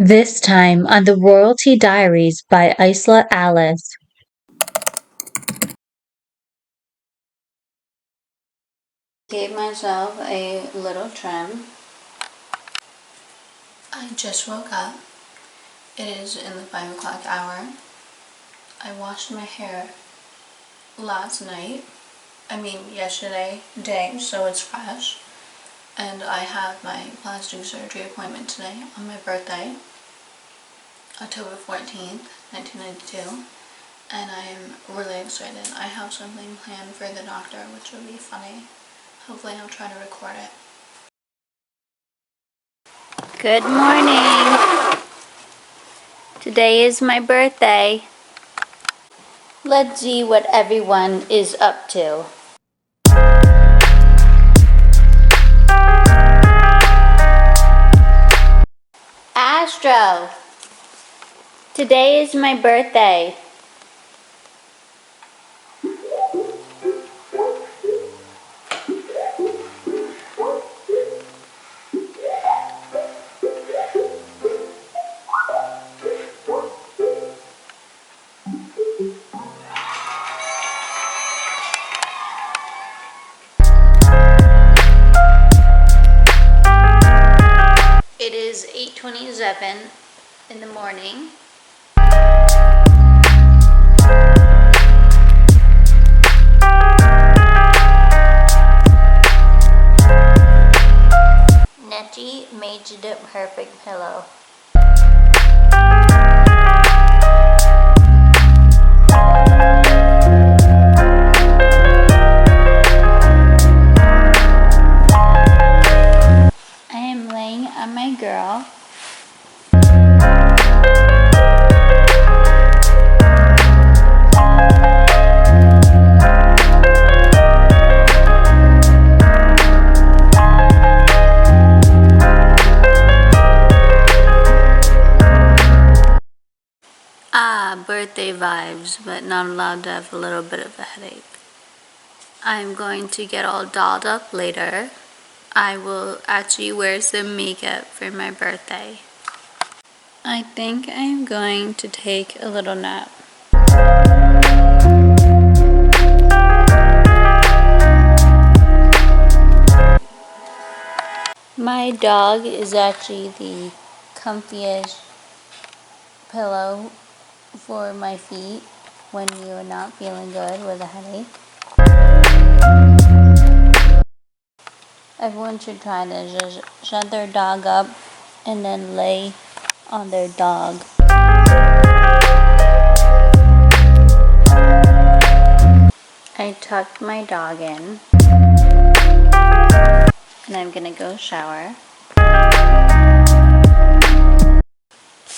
This time on the Royalty Diaries by Icela Alice. Gave myself a little trim. I just woke up. It is in the 5 o'clock hour. I washed my hair yesterday day, so it's fresh. And I have my plastic surgery appointment today on my birthday, October 14th, 1992. And I am really excited. I have something planned for the doctor, which will be funny. Hopefully I'll try to record it. Good morning. Today is my birthday. Let's see what everyone is up to. Astro, today is my birthday. It is 8:27 in the morning. Nettie made you the perfect pillow. I am laying on my girl. Birthday vibes, but not allowed to have a little bit of a headache. I'm going to get all dolled up later. I will actually wear some makeup for my birthday. I think I'm going to take a little nap. My dog is actually the comfiest pillow for my feet when you're not feeling good with a headache. Everyone should try this. Just shut their dog up and then lay on their dog. I tucked my dog in and I'm gonna go shower.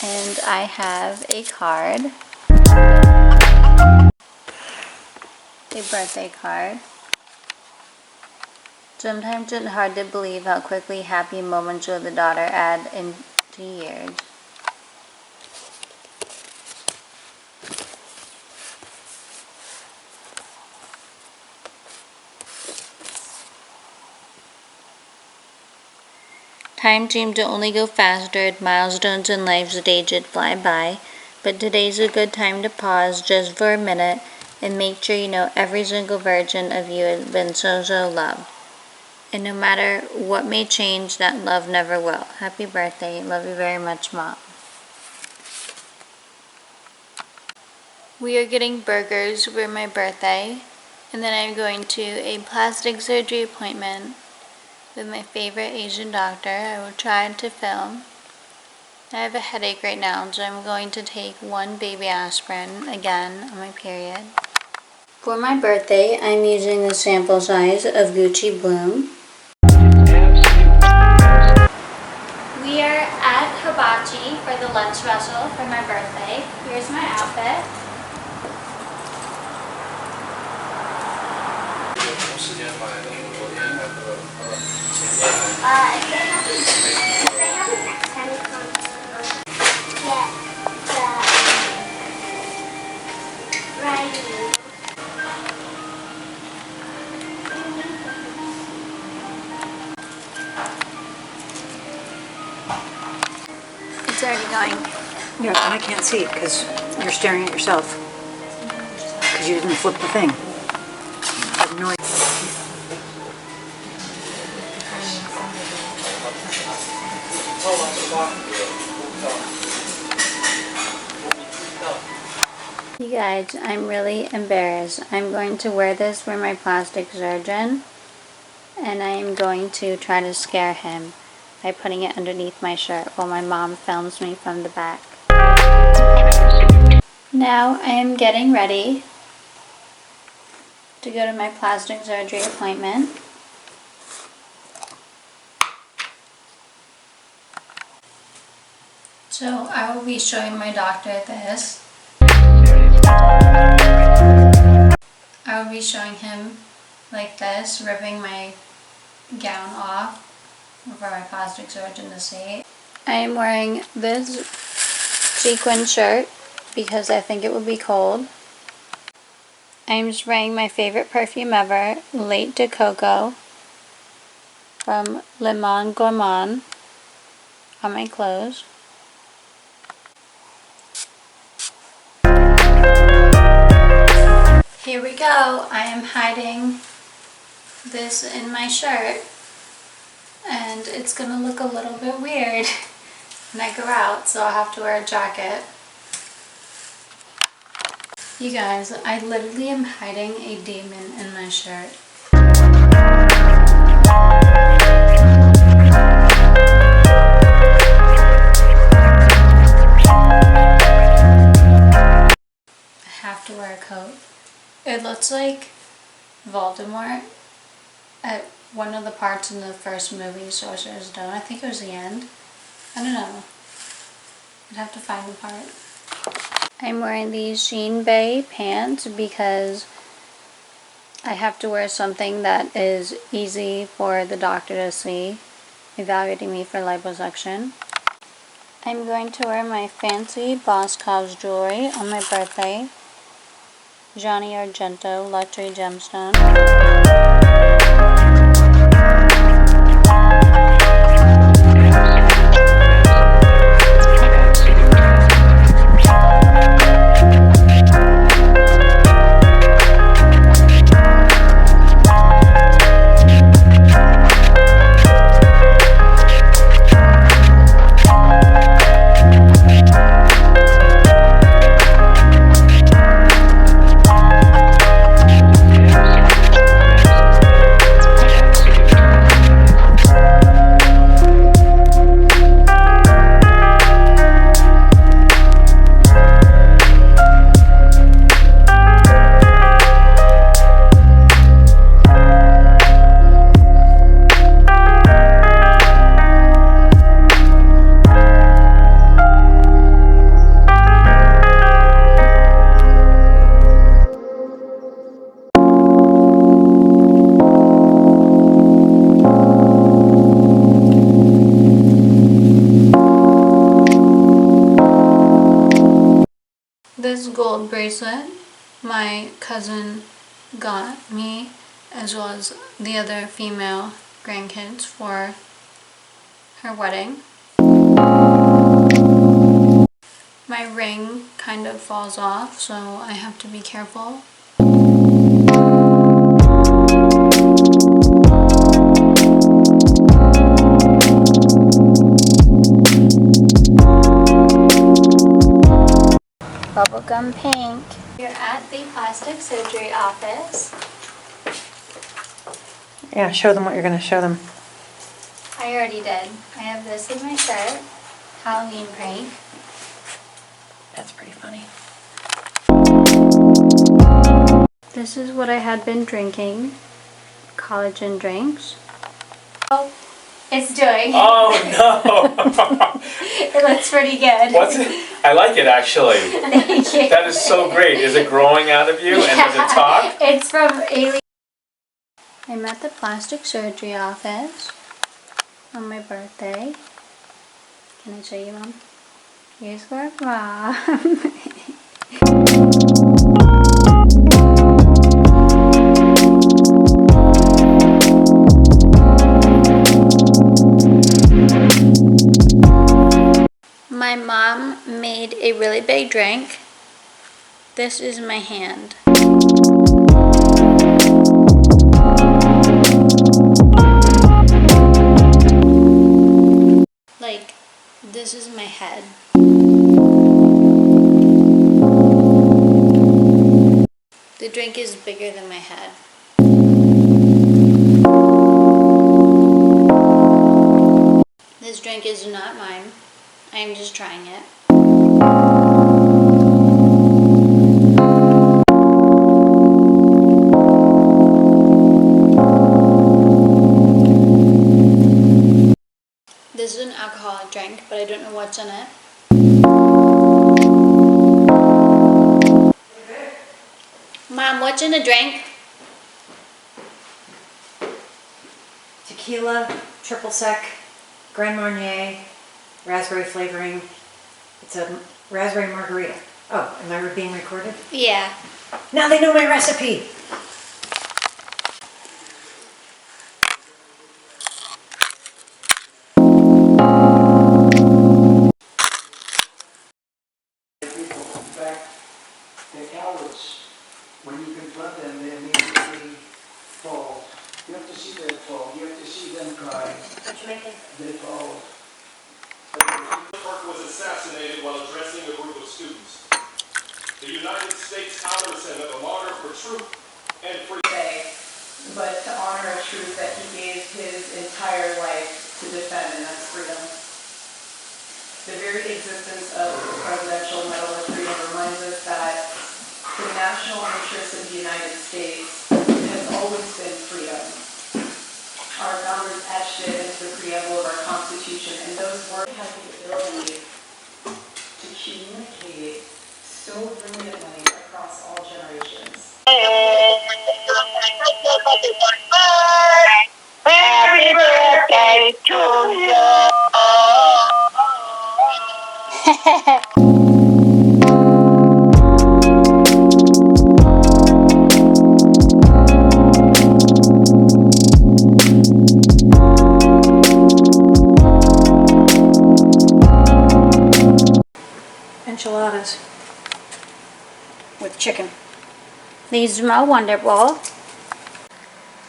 And I have a card, a birthday card. Sometimes it's hard to believe how quickly happy moments with a daughter add into years. Time seemed to only go faster, milestones in life's day did fly by, but today's a good time to pause just for a minute and make sure you know every single version of you has been so loved. And no matter what may change, that love never will. Happy birthday. Love you very much, Mom. We are getting burgers for my birthday, and then I'm going to a plastic surgery appointment with my favorite Asian doctor. I will try to film. I have a headache right now, so I'm going to take one baby aspirin again on my period. For my birthday, I'm using the sample size of Gucci Bloom. We are at Hibachi for the lunch special for my birthday. Here's my outfit. It's already going. Yeah, and I can't see it because you're staring at yourself. Because you didn't flip the thing. I have no idea. You guys, I'm really embarrassed. I'm going to wear this for my plastic surgeon, and I am going to try to scare him by putting it underneath my shirt while my mom films me from the back. Now I am getting ready to go to my plastic surgery appointment. So I will be showing my doctor this. I will be showing him like this, ripping my gown off for my plastic surgeon to see. I am wearing this sequin shirt because I think it will be cold. I am spraying my favorite perfume ever, Late de Coco from Le Monde Gourmand, on my clothes. Here we go. I am hiding this in my shirt, and it's gonna look a little bit weird when I go out, so I'll have to wear a jacket. You guys, I literally am hiding a demon in my shirt. I have to wear a coat. It looks like Voldemort at one of the parts in the first movie, Sorcerer's Stone. I think it was the end. I don't know. I'd have to find the part. I'm wearing these Sheen Bay pants because I have to wear something that is easy for the doctor to see, evaluating me for liposuction. I'm going to wear my fancy Boscov's jewelry on my birthday. Gianni Argento Luxury Gemstone. This gold bracelet my cousin got me, as well as the other female grandkids, for her wedding. My ring kind of falls off, so I have to be careful. Bubblegum pink. You're at the plastic surgery office. Yeah, show them what you're going to show them. I already did. I have this in my shirt, Halloween prank. That's pretty funny. This is what I had been drinking, collagen drinks. Oh, it's doing. Oh no! It looks pretty good. What's it? I like it actually. Thank you. That is so great. Is it growing out of you? And does it talk? It's from Alien. I'm at the plastic surgery office on my birthday. Can I show you, Mom? Here's where Mom. My mom made a really big drink. This is my hand. Like, this is my head. The drink is bigger than my head. This drink is not mine. I am just trying it. This is an alcoholic drink, but I don't know what's in it. Mom, what's in the drink? Tequila, triple sec, Grand Marnier, raspberry flavoring. It's a raspberry margarita. Oh, am I being recorded? Yeah. Now they know my recipe. In fact, they're cowards. When you confront them, they immediately fall. You have to see them fall. You have to see them cry. They fall. Kirk was assassinated while addressing a group of students. The United States honors him as a martyr for truth and freedom. But to honor a truth that he gave his entire life to defend, and that's freedom. The very existence of the Presidential Medal of Freedom reminds us that the national interest of the United States has always been freedom. Our founders etched it into the preamble of our Constitution, and those words have the ability to communicate so brilliantly across all generations. Happy birthday to you. Enchiladas with chicken. They smell wonderful.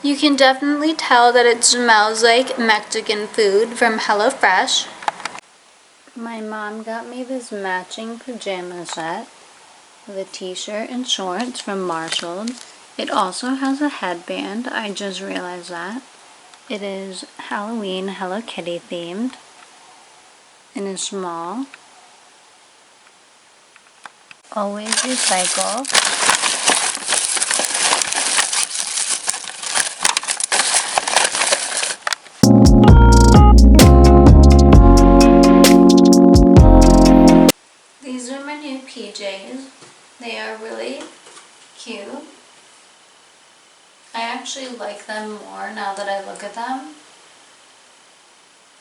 You can definitely tell that it smells like Mexican food from HelloFresh. My mom got me this matching pajama set with a t-shirt and shorts from Marshall. It also has a headband. I just realized that. It is Halloween Hello Kitty themed and is small. Always recycle. These are my new PJs. They are really cute. I actually like them more now that I look at them.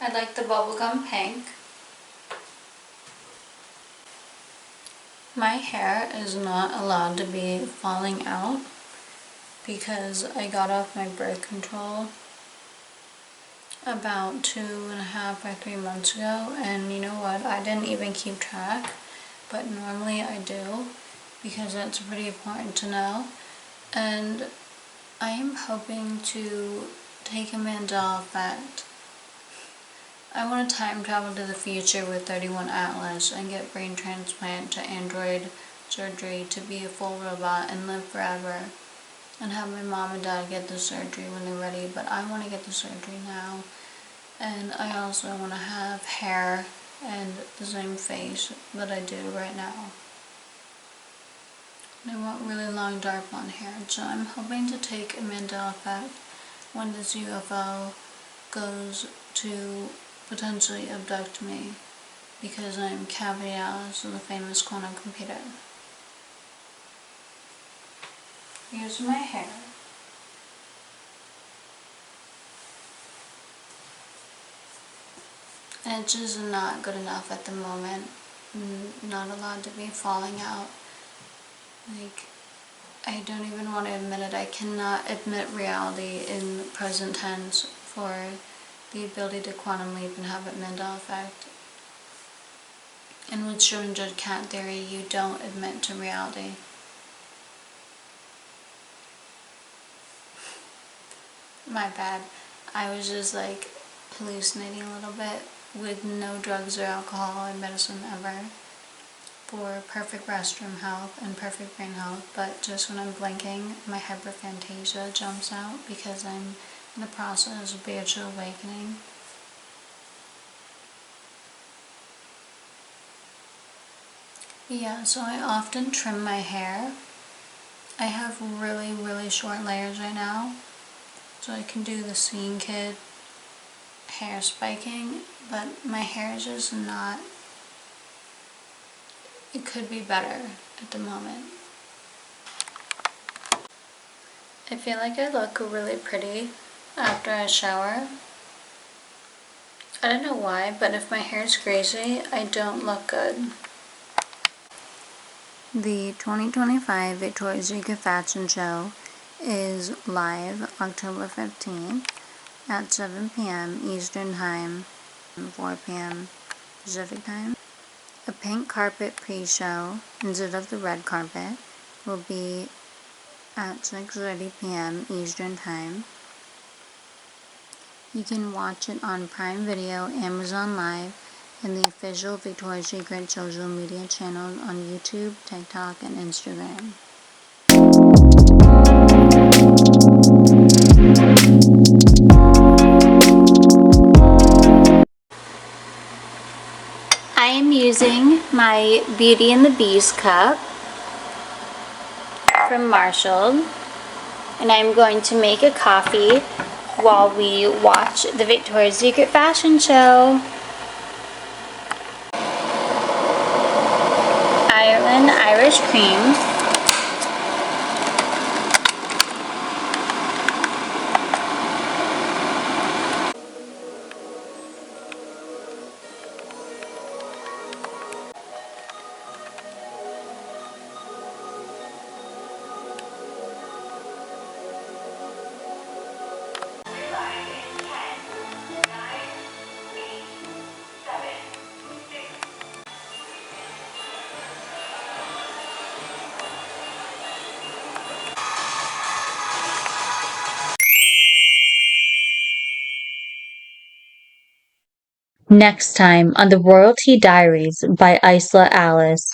I like the bubblegum pink. My hair is not allowed to be falling out because I got off my birth control about 2.5 or 3 months ago, and you know what, I didn't even keep track, but normally I do because that's pretty important to know. And I am hoping to take a Mandela effect. I want to time travel to the future with 31 Atlas and get brain transplant to android surgery to be a full robot and live forever, and have my mom and dad get the surgery when they're ready, but I want to get the surgery now. And I also want to have hair and the same face that I do right now. I want really long dark blonde hair, so I'm hoping to take a Mandela effect when this UFO goes to potentially abduct me, because I'm Cavity Alice of the famous quantum computer. Here's my hair. And it's just not good enough at the moment. Not allowed to be falling out. Like, I don't even want to admit it. I cannot admit reality in present tense for the ability to quantum leap and have it Mandela effect. And with Schrödinger cat theory, you don't admit to reality. My bad. I was just like hallucinating a little bit with no drugs or alcohol or medicine ever for perfect restroom health and perfect brain health, but just when I'm blinking, my hyperphantasia jumps out because I'm in the process of spiritual awakening. Yeah, so I often trim my hair. I have really, really short layers right now, so I can do the Scene Kid hair spiking, but my hair is just not, it could be better at the moment. I feel like I look really pretty after I shower. I don't know why, but if my hair is crazy, I don't look good. The 2025 Victoria's Secret Fashion Show is live October 15th at 7 p.m. Eastern Time, 4 p.m. Pacific Time. A pink carpet pre-show instead of the red carpet will be at 6:30 p.m. Eastern Time. You can watch it on Prime Video, Amazon Live, and the official Victoria's Secret social media channels on YouTube, TikTok, and Instagram. I am using my Beauty and the Beast cup from Marshall, and I'm going to make a coffee while we watch the Victoria's Secret fashion show. Ireland Irish cream. Next time on the Royalty Diaries by Icela Alice.